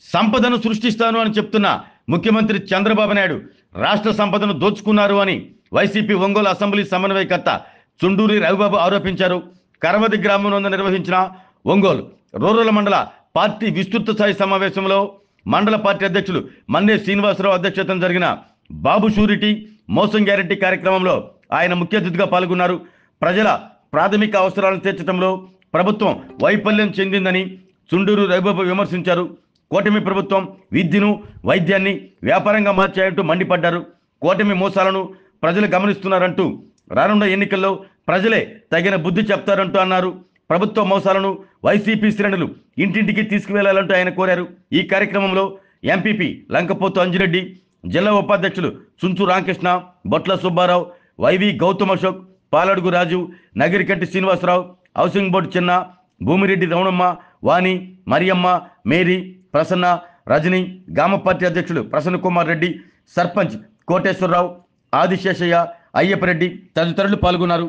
సంపదను సృష్టిస్తాను అని చెప్తున్న ముఖ్యమంత్రి చంద్రబాబు నాయుడు రాష్ట్ర సంపదను దోచుకున్నారు అని వైసీపీ ఒంగోలు అసెంబ్లీ సమన్వయకర్త చుండూరి రవిబాబు ఆరోపించారు. కరవది గ్రామంలో నిర్వహించిన ఒంగోలు రూరల్ మండల పార్టీ విస్తృత స్థాయి సమావేశంలో మండల పార్టీ అధ్యక్షులు మన్నే శ్రీనివాసరావు అధ్యక్షతన జరిగిన బాబు షూరిటీ మోసం గ్యారెంటీ కార్యక్రమంలో ఆయన ముఖ్య అతిథిగా పాల్గొన్నారు. ప్రజల ప్రాథమిక అవసరాలను తీర్చడంలో ప్రభుత్వం వైఫల్యం చెందిందని చుండూరు రవిబాబు విమర్శించారు. కూటమి ప్రభుత్వం విద్యను వైద్యాన్ని వ్యాపారంగా మార్చాయంటూ మండిపడ్డారు. కూటమి మోసాలను ప్రజలు గమనిస్తున్నారంటూ రానున్న ఎన్నికల్లో ప్రజలే తగిన బుద్ధి చెప్తారంటూ అన్నారు. ప్రభుత్వ మోసాలను వైసీపీ శ్రేణులు ఇంటింటికి తీసుకువెళ్లాలంటూ ఆయన కోరారు. ఈ కార్యక్రమంలో ఎంపీపీ లంకపోతు అంజిరెడ్డి, జిల్లా ఉపాధ్యక్షులు చుంచు రామకృష్ణ, బొట్ల సుబ్బారావు, వైవి గౌతమ్ అశోక్, పాలడుగు రాజు, నగిరికంటి శ్రీనివాసరావు, హౌసింగ్ బోర్డు చిన్న, భూమిరెడ్డి రమణమ్మ, వాణి, మరియమ్మ, మేరీ, ప్రసన్న, రజని, గ్రామ పార్టీ అధ్యక్షులు ప్రసన్న కుమార్ రెడ్డి, సర్పంచ్ కోటేశ్వరరావు, ఆదిశేషయ్య, అయ్యప్పరెడ్డి తదితరులు పాల్గొన్నారు.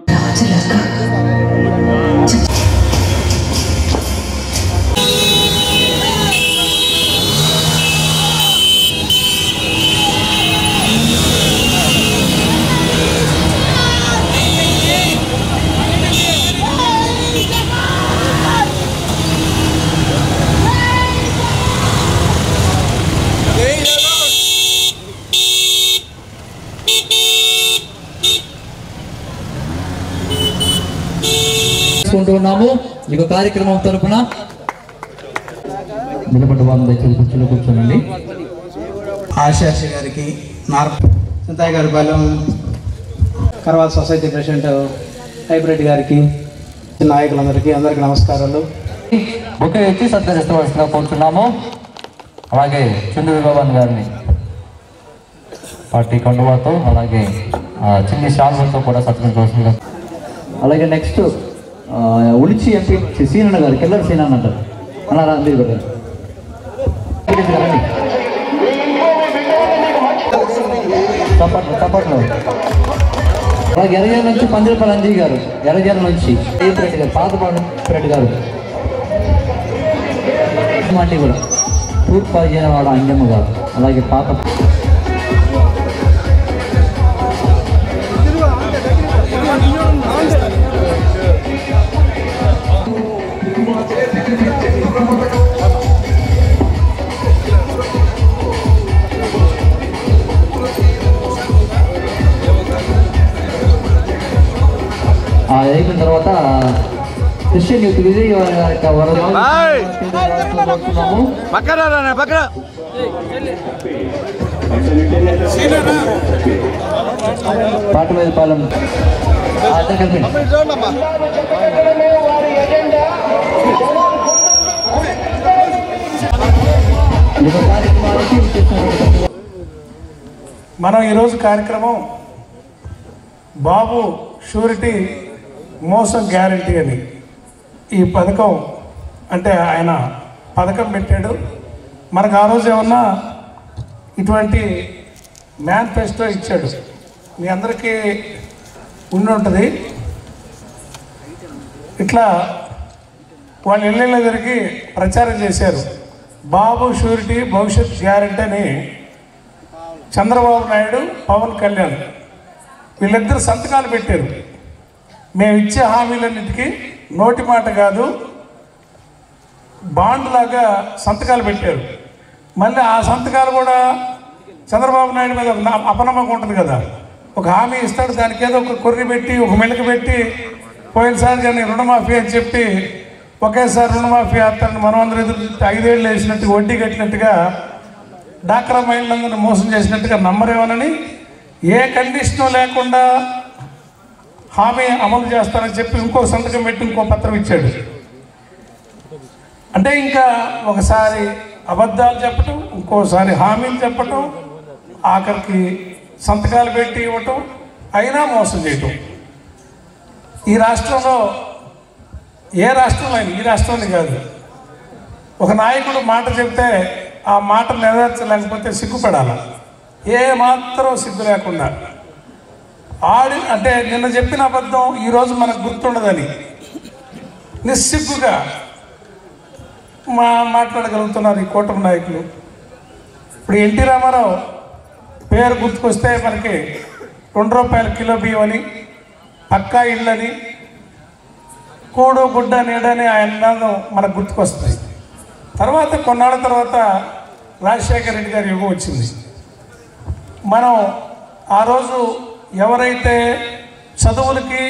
ఈ కార్యక్రమం తరపున నిలబడ్డ వాళ్ళు దయచేసి కుర్చీలో కూర్చోనండి. ఆశాష గారికి, సింతయ్య గారి Palem Karwal society president hybrid గారికి, నాయకులందరికీ అందరికీ నమస్కారాలు. బొకే ఎత్తి సత్కరిస్తూ కోరుతున్నాము. అలాగే చుండూరి బాబన్ గారిని పార్టీ కండువాతో అలాగే చిన్ని శాల్వతో కూడా సత్కరించవలసిందిగా. అలాగే నెక్స్ట్ ఉలిచి ఎంపీ సీనన్న గారు, కిల్లర్ సీనన్న అంటారు అన్నారా అందరు కూడా తప్పట్లో. అలాగే ఎర్రజల నుంచి పందిరపల్లి అంజీ గారు, ఎర్రజల నుంచి రెడ్డి గారు, పాతపాడు రెడ్డి గారు, మాటి కూడా తూర్పు జనవాడ అంజమ్మ గారు, అలాగే పాత అయిపోయిన తర్వాత క్రిస్టియన్ యూత్ విజయ్ పాటమేదపాలెం మనం ఈరోజు కార్యక్రమం బాబు షూరిటీ మోసం గ్యారంటీ అని ఈ పథకం అంటే ఆయన పథకం పెట్టాడు. మనకు ఆ రోజు ఏమన్నా ఇటువంటి మేనిఫెస్టో ఇచ్చాడు, మీ అందరికీ ఉండి ఉంటుంది. ఇట్లా వాళ్ళు ఇళ్ళ తిరిగి ప్రచారం చేశారు. బాబు షూరిటీ భవిష్యత్ గ్యారంటీ అని చంద్రబాబు నాయుడు, పవన్ కళ్యాణ్ వీళ్ళిద్దరు సంతకాలు పెట్టారు. మేము ఇచ్చే హామీలన్నిటికీ నోటి మాట కాదు, బాండ్ లాగా సంతకాలు పెట్టారు. మళ్ళీ ఆ సంతకాలు కూడా చంద్రబాబు నాయుడు మీద అపనమ్మకం ఉంటుంది కదా. ఒక హామీ ఇస్తాడు, దానికి ఏదో ఒక కొర్రి పెట్టి ఒక మెలక పెట్టి పోయినసారి కానీ రుణమాఫీ అని చెప్పి ఒకేసారి రుణమాఫీ అతను మనం అందరూ ఎదురు 5 ఏళ్ళు వేసినట్టు వడ్డీ కట్టినట్టుగా డాక్రా మహిళలందరినీ మోసం చేసినట్టుగా నమ్మరేమోనని ఏ కండిషను లేకుండా హామీ అమలు చేస్తానని చెప్పి ఇంకో సంతకం పెట్టి ఇంకో పత్రం ఇచ్చాడు. అంటే ఇంకా ఒకసారి అబద్ధాలు చెప్పటం, ఇంకోసారి హామీలు చెప్పటం, ఆఖరికి సంతకాలు పెట్టి ఇవ్వటం, అయినా మోసం చేయటం. ఈ రాష్ట్రంలో ఏ రాష్ట్రంలో అయినా, ఈ రాష్ట్రంలో కాదు, ఒక నాయకుడు మాట చెప్తే ఆ మాట నెరవేర్చలేకపోతే సిగ్గుపడాలి. ఏ మాత్రం సిగ్గు లేకుండా అంటే నిన్న చెప్పిన అబద్ధం ఈరోజు మనకు గుర్తుండదని నిస్సిగ్గుగా మాట్లాడగలుగుతున్నారు ఈ కూటమి నాయకులు. ఇప్పుడు ఎన్టీ రామారావు పేరు గుర్తుకొస్తే మనకి ₹2 కిలో బియ్యం అని, పక్కా ఇళ్ళని, కూడు గుడ్డ నీడని ఆయన నాదం మనకు గుర్తుకొస్తుంది. తర్వాత కొన్నాళ్ళ తర్వాత రాజశేఖర రెడ్డి గారి యుగం వచ్చింది. మనం ఆ రోజు ఎవరైతే చదువులకి,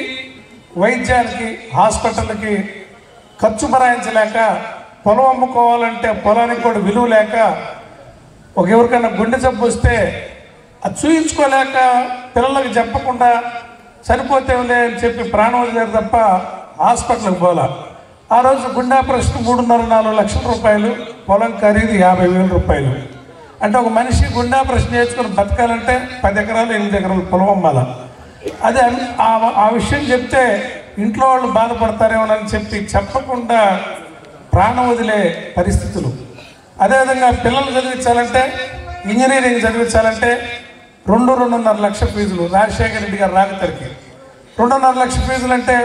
వైద్యానికి, హాస్పిటల్కి ఖర్చు భరాయించలేక, పొలం అమ్ముకోవాలంటే పొలానికి కూడా విలువ లేక, ఎవరికైనా గుండె జబ్బు వస్తే అది చూయించుకోలేక పిల్లలకు చెప్పకుండా చనిపోతేలే అని చెప్పి ప్రాణం వదిలేరు తప్ప హాస్పిటల్కి పోలా. ఆ రోజు గుండె ఆపరేషన్ 3.5-4 లక్షల రూపాయలు, పొలం ఖరీదు 50,000 రూపాయలు. అంటే ఒక మనిషి గుండె ఆపరేషన్ చేసుకుని బతకాలంటే 10 ఎకరాలు 8 ఎకరాలు పొలం అమ్మాల. అదే ఆ విషయం చెప్తే ఇంట్లో వాళ్ళు బాధపడతారేమోనని చెప్పి చెప్పకుండా ప్రాణం వదిలే పరిస్థితులు. అదేవిధంగా పిల్లలు చదివించాలంటే, ఇంజనీరింగ్ చదివించాలంటే 2-2.5 లక్షల ఫీజులు. రాజశేఖర రెడ్డి గారు రాకతరికి 2.5 లక్షల ఫీజులు అంటే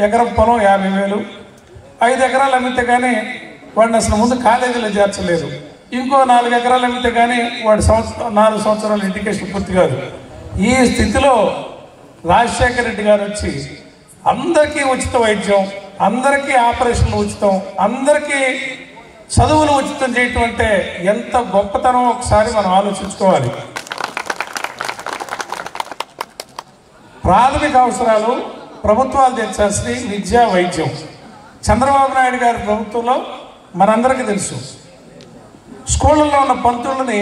ఎకరం పొలం 50,000. 5 ఎకరాలు అమ్మితే కానీ వాడిని అసలు ముందు కాలేజీలో చేర్చలేదు. ఇంకో 4 ఎకరాలు అమ్మితే కానీ వాడు 4 సంవత్సరాల ఎడ్యుకేషన్ పూర్తి కాదు. ఈ స్థితిలో రాజశేఖర రెడ్డి గారు వచ్చి అందరికీ ఉచిత వైద్యం, అందరికీ ఆపరేషన్లు ఉచితం, అందరికీ చదువులు ఉచితం చేయటం అంటే ఎంత గొప్పతనం ఒకసారి మనం ఆలోచించుకోవాలి. ప్రాథమిక అవసరాలు ప్రభుత్వాలు తెచ్చాల్సి విద్య, వైద్యం. చంద్రబాబు నాయుడు గారి ప్రభుత్వంలో మనందరికీ తెలుసు, స్కూళ్ళల్లో ఉన్న పంతులని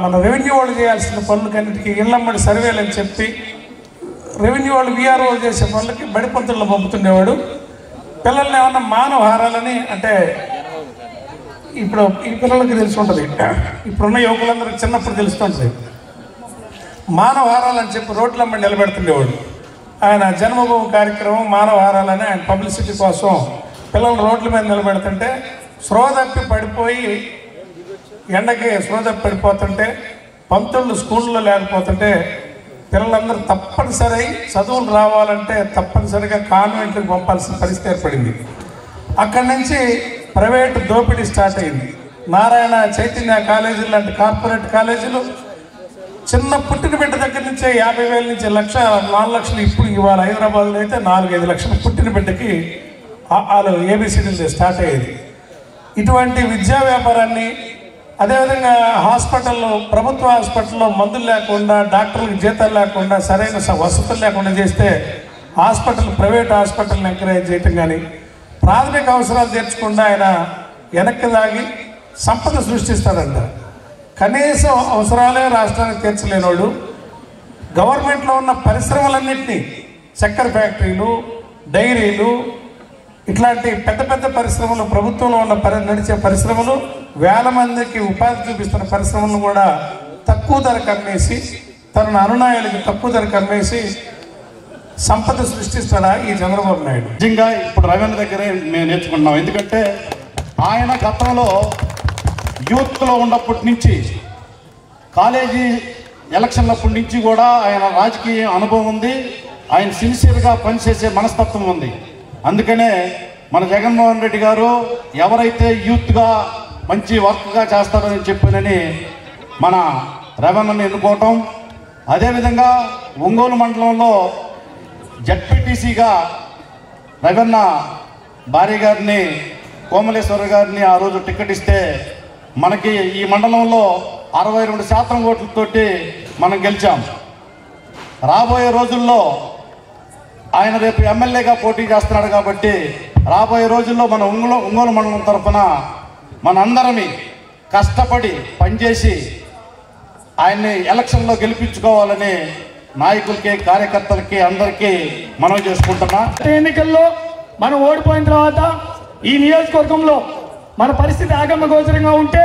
మన రెవెన్యూ వాళ్ళు చేయాల్సిన పనులకన్నిటికీ ఇళ్ళమ్మడి సర్వేలు అని చెప్పి రెవెన్యూ వాళ్ళు వీఆర్ఓ చేసే పనులకి బడి పంతుల్లో పంపుతుండేవాడు. పిల్లల్ని ఏమన్నా మానవహారాలని, అంటే ఇప్పుడు ఈ పిల్లలకి తెలిసి ఉంటుంది, ఇప్పుడున్న యువకులందరికీ చిన్నప్పుడు తెలుస్తుంది, మానవహారాలని చెప్పి రోడ్లమ్మడి నిలబెడుతుండేవాడు. ఆయన జన్మభూమి కార్యక్రమం మానవహారాలని ఆయన పబ్లిసిటీ కోసం పిల్లలు రోడ్ల మీద నిలబెడుతుంటే స్రోదప్పి పడిపోయి, ఎండకి స్రోదప్పి పడిపోతుంటే, పంతుళ్ళు స్కూల్లో లేకపోతుంటే పిల్లలందరూ తప్పనిసరి చదువులు రావాలంటే తప్పనిసరిగా కాన్వెంట్లకు పంపాల్సిన పరిస్థితి ఏర్పడింది. అక్కడి నుంచి ప్రైవేటు దోపిడీ స్టార్ట్ అయింది. నారాయణ, చైతన్య కాలేజీలు లాంటి కార్పొరేట్ కాలేజీలు చిన్న పుట్టిన బిడ్డ దగ్గర నుంచే 50,000 నుంచి 4 లక్షలు ఇప్పుడు ఇవాళ హైదరాబాద్లో అయితే 4-5 లక్షలు పుట్టిన బిడ్డకి వాళ్ళు ఏబిసిడీలు స్టార్ట్ అయ్యేది. ఇటువంటి విద్యా వ్యాపారాన్ని, అదేవిధంగా హాస్పిటల్లో, ప్రభుత్వ హాస్పిటల్లో మందులు లేకుండా, డాక్టర్లకు జీతాలు లేకుండా, సరైన వసతులు లేకుండా చేస్తే హాస్పిటల్, ప్రైవేట్ హాస్పిటల్ని ఎంకరేజ్ చేయటం కానీ, ప్రాథమిక అవసరాలు తీర్చకుండా ఆయన వెనక్కి దాగి సంపద సృష్టిస్తాడంట. కనీసం అవసరాలే రాష్ట్రానికి తీర్చలేనోడు గవర్నమెంట్లో ఉన్న పరిశ్రమలన్నింటినీ, చక్కెర ఫ్యాక్టరీలు, డైరీలు, ఇట్లాంటి పెద్ద పెద్ద పరిశ్రమలు, ప్రభుత్వంలో ఉన్న నడిచే పరిశ్రమలు, వేల మందికి ఉపాధి చూపిస్తున్న పరిశ్రమలను కూడా తక్కువ ధరకు అమ్మేసి, తన అనునాయులకి తక్కువ ధరకు అమ్మేసి సంపద సృష్టిస్తాడా ఈ చంద్రబాబు నాయుడు? నిజంగా ఇప్పుడు రవీంద్ర దగ్గరే మేము నేర్చుకుంటున్నాం. ఎందుకంటే ఆయన గతంలో యూత్లో ఉన్నప్పటి నుంచి, కాలేజీ ఎలక్షన్లప్పటి నుంచి కూడా ఆయన రాజకీయ అనుభవం ఉంది. ఆయన సిన్సియర్గా పనిచేసే మనస్తత్వం ఉంది. అందుకనే మన జగన్మోహన్ రెడ్డి గారు ఎవరైతే యూత్గా మంచి వర్క్గా చేస్తారని చెప్పినని మన రవణని ఎన్నుకోవటం, అదేవిధంగా ఒంగోలు మండలంలో జడ్పీటీసీగా రవణ భార్య గారిని, కోమలేశ్వర గారిని ఆ రోజు టికెట్ ఇస్తే మనకి ఈ మండలంలో 62% ఓట్లతోటి మనం గెలిచాం. రాబోయే రోజుల్లో ఆయన రేపు ఎమ్మెల్యేగా పోటీ చేస్తున్నాడు కాబట్టి రాబోయే రోజుల్లో మన ఒంగోలు మండలం తరఫున మనందరమీ కష్టపడి పనిచేసి ఆయన్ని ఎలక్షన్లో గెలిపించుకోవాలని నాయకులకి, కార్యకర్తలకి అందరికీ మనవి చేసుకుంటున్నా. ఎన్నికల్లో మనం ఓడిపోయిన తర్వాత ఈ నియోజకవర్గంలో మన పరిస్థితి ఆగమ్య గోచరంగా ఉంటే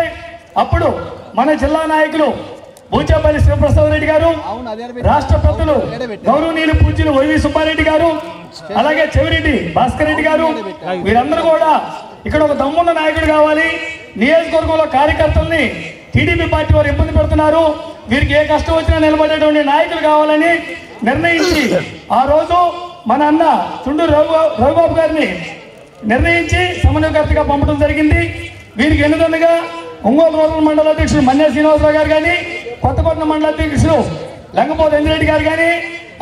అప్పుడు మన జిల్లా నాయకులు బూచేపల్లి శివప్రసాద్ రెడ్డి గారు, రాష్ట్ర పెద్దలు గౌరవనీయులు పూజ్యులు వైవి సుబ్బారెడ్డి గారు, అలాగే చెవిరెడ్డి భాస్కర్ రెడ్డి గారు, వీరందరూ కూడా ఇక్కడ ఒక దమ్మున్న నాయకుడు కావాలి. నియోజకవర్గంలో కార్యకర్తల్ని టీడీపీ పార్టీ వారు ఇబ్బంది పెడుతున్నారు, వీరికి ఏ కష్టం వచ్చినా నిలబడేటువంటి నాయకులు కావాలని నిర్ణయించి ఆ రోజు మన అన్న చుండూరు రవిబాబు గారిని నిర్ణయించి సమన్వయకర్తగా పంపడం జరిగింది. వీరికి ఎన్నుదన్నుగా ఒంగోలు రూరల్ మండల అధ్యక్షుడు మన్య శ్రీనివాసరావు గారు కానీ, కొత్తపట్నం మండల అధ్యక్షుడు లంగపోత ఎందిరెడ్డి గారు కానీ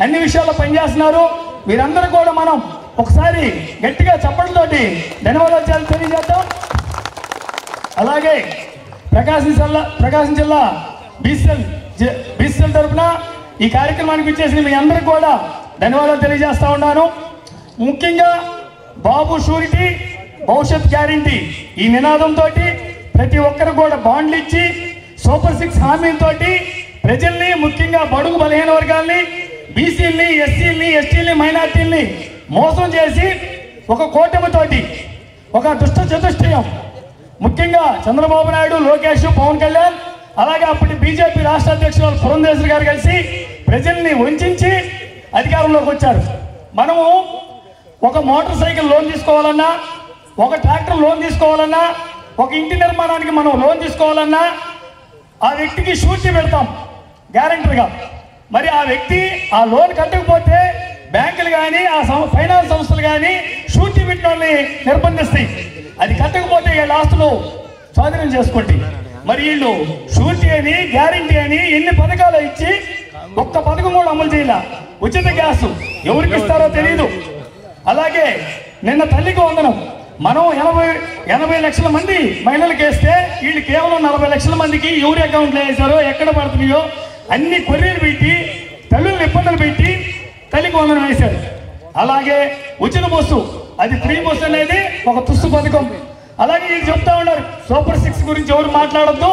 అన్ని విషయాల్లో పనిచేస్తున్నారు. వీరందరూ కూడా మనం ఒకసారి గట్టిగా చప్పట్లతోటి ధన్యవాదాలు తెలియజేద్దాం. అలాగే ప్రకాశం జిల్లా బీసీఎల్ తరఫున ఈ కార్యక్రమానికి ఇచ్చేసిన మీ అందరికీ కూడా ధన్యవాదాలు తెలియజేస్తా ఉన్నాను. ముఖ్యంగా బాబు షూరిటీ భవిష్యత్ గ్యారంటీ ఈ నినాదంతో ప్రతి ఒక్కరు కూడా బాండ్లు ఇచ్చి సూపర్ 6 హామీలతో ప్రజల్ని, ముఖ్యంగా బడుగు బలహీన వర్గాల్ని, బీసీల్ని, ఎస్సీల్ని, ఎస్టీల్ని, మైనార్టీల్ని మోసం చేసి ఒక కూటమితోటి ఒక దుష్ట చతుష్టయం, ముఖ్యంగా చంద్రబాబు నాయుడు, లోకేష్, పవన్ కళ్యాణ్, అలాగే అప్పటి బీజేపీ రాష్ట్ర అధ్యక్షులు పురంధేశ్వరి గారు కలిసి ప్రజల్ని వంచి అధికారంలోకి వచ్చారు. మనము ఒక మోటార్ సైకిల్ లోన్ తీసుకోవాలన్నా, ఒక ట్రాక్టర్ లోన్ తీసుకోవాలన్నా, ఒక ఇంటి నిర్మాణానికి మనం లోన్ తీసుకోవాలన్నా ఆ వ్యక్తికి షూరిటీ పెడతాం గ్యారెంటీగా. మరి ఆ వ్యక్తి ఆ లోన్ కట్టకపోతే బ్యాంకులు కానీ, ఆ ఫైనాన్స్ సంస్థలు కానీ షూరిటీ పెట్టిన వాళ్ళని నిర్బంధిస్తాయి. అది కట్టకపోతే వీళ్ళ ఆస్తులు స్వాధీనం చేసుకోండి. మరి వీళ్ళు షూరిటీ అని, గ్యారెంటీ అని ఎన్ని పథకాలు ఇచ్చి ఒక్క పథకం కూడా అమలు చేయాల. ఉచిత గ్యాస్ ఎవరికి ఇస్తారో తెలియదు. అలాగే నిన్న తల్లికి వందనం మనం 80 లక్షల మంది మహిళలకు వేస్తే వీళ్ళు కేవలం 40 లక్షల మందికి ఎవరి అకౌంట్లో వేశారో, ఎక్కడ పడుతున్నాయో అన్ని కొర్రీలు పెట్టి తల్లులను ఇబ్బందులు పెట్టి తల్లికి వందనం వేశారు. అలాగే ఉచిత బస్సు, అది ఫ్రీ బస్సు అనేది ఒక తుస్సు పథకం. అలాగే వీళ్ళు చెప్తా ఉన్నారు సూపర్ 6 గురించి ఎవరు మాట్లాడొద్దు,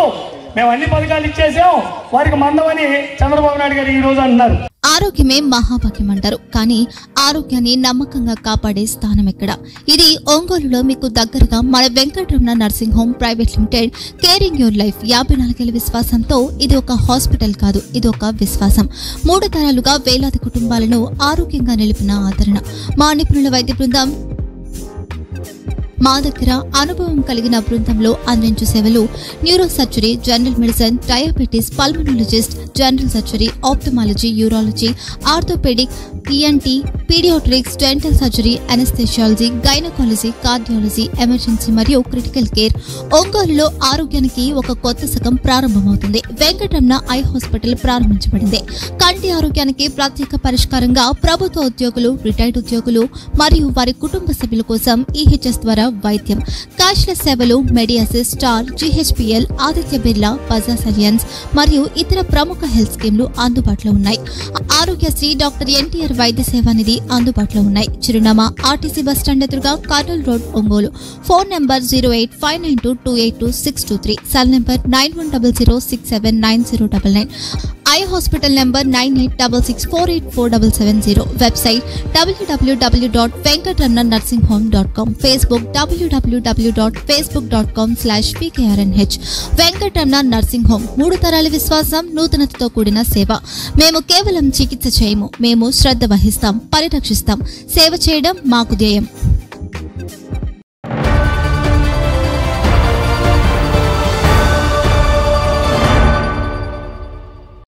మేము అన్ని పథకాలు ఇచ్చేసాం, వారికి మందమని చంద్రబాబు నాయుడు గారు ఈ రోజు అంటున్నారు. ఆరోగ్యమే మహాభాగ్యం అంటారు, కానీ ఆరోగ్యాన్ని నమ్మకంగా కాపాడే స్థానం ఎక్కడ? ఇది ఒంగోలులో మీకు దగ్గరగా మన Venkataramana nursing home private limited. Caring your life 54 ఏళ్ల విశ్వాసంతో ఇది ఒక హాస్పిటల్ కాదు, ఇది ఒక విశ్వాసం. 3 తరాలుగా వేలాది కుటుంబాలను ఆరోగ్యంగా నిలిపిన ఆదరణ. మా నిపుణుల వైద్య బృందం మా దగ్గర అనుభవం కలిగిన బృందంలో అందించే సేవలు neuro surgery, general medicine, diabetes, pulmonologist, general surgery, ophthalmology, urology, orthopaedic, ENT, paediatrics, dental surgery, anaesthesiology, gynaecology, cardiology, emergency మరియు క్రిటికల్ కేర్. ఒంగోలులో ఆరోగ్యానికి ఒక కొత్త శకం ప్రారంభమవుతుంది. వెంకటరమణ ఐ హాస్పిటల్ ప్రారంభించబడింది. కంటి ఆరోగ్యానికి ప్రత్యేక పరిష్కారంగా ప్రభుత్వ ఉద్యోగులు, రిటైర్డ్ ఉద్యోగులు మరియు వారి కుటుంబ సభ్యుల కోసం ఈహెచ్ఎస్ ద్వారా వైద్యం. క్యాష్లెస్ సేవలు మెడియాసిస్, స్టార్, జీహెచ్పీఎల్, ఆదిత్య బిర్లా, బజాజ్ అలియన్స్ మరియు ఇతర ప్రముఖ హెల్త్ స్కీమ్లు అందుబాటులో ఉన్నాయి. ఆరోగ్యశ్రీ, డాక్టర్ ఎన్టీఆర్ వైద్య సేవా నిధి అందుబాటులో ఉన్నాయి. చిరునామా ఆర్టీసీ బస్టాండ్ ఎదురుగా, Kurnool road, Ongole. Phone number 08592282623, cell number 9100679099. Eye hospital number 9866484770. Website www.venkatramanarsinghome.com. Facebook www.facebook.com/pkrnh. Venkataramana nursing home, 3 తరాల విశ్వాసం, నూతనతతో కూడిన సేవ. మేము కేవలం చికిత్స చేయము, మేము శ్రద్ధ వహిస్తాం, పరిరక్షిస్తాం. సేవ చేయడం మాకు ధ్యేయం.